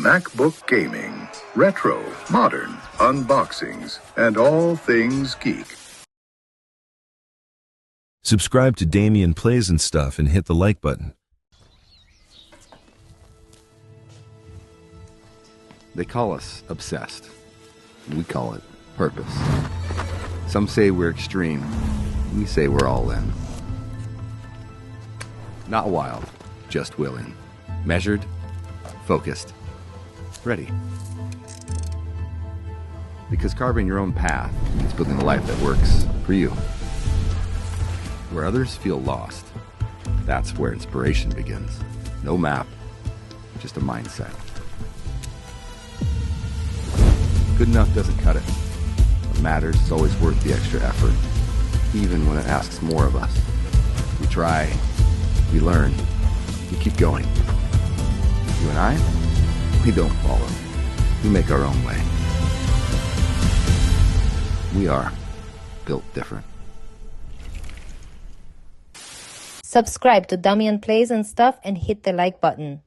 MacBook gaming, retro, modern, unboxings, and all things geek. Subscribe to Damien Plays and Stuff and hit the like button. They call us obsessed. We call it purpose. Some say we're extreme. We say we're all in. Not wild, just willing. Measured, focused, ready. Because carving your own path means building a life that works for you. Where others feel lost, that's where inspiration begins. No map, just a mindset. Good enough doesn't cut it. What matters is always worth the extra effort, even when it asks more of us. We try, we learn, we keep going. You and I, we don't follow. We make our own way. We are built different. Subscribe to Damien Plays and Stuff and hit the like button.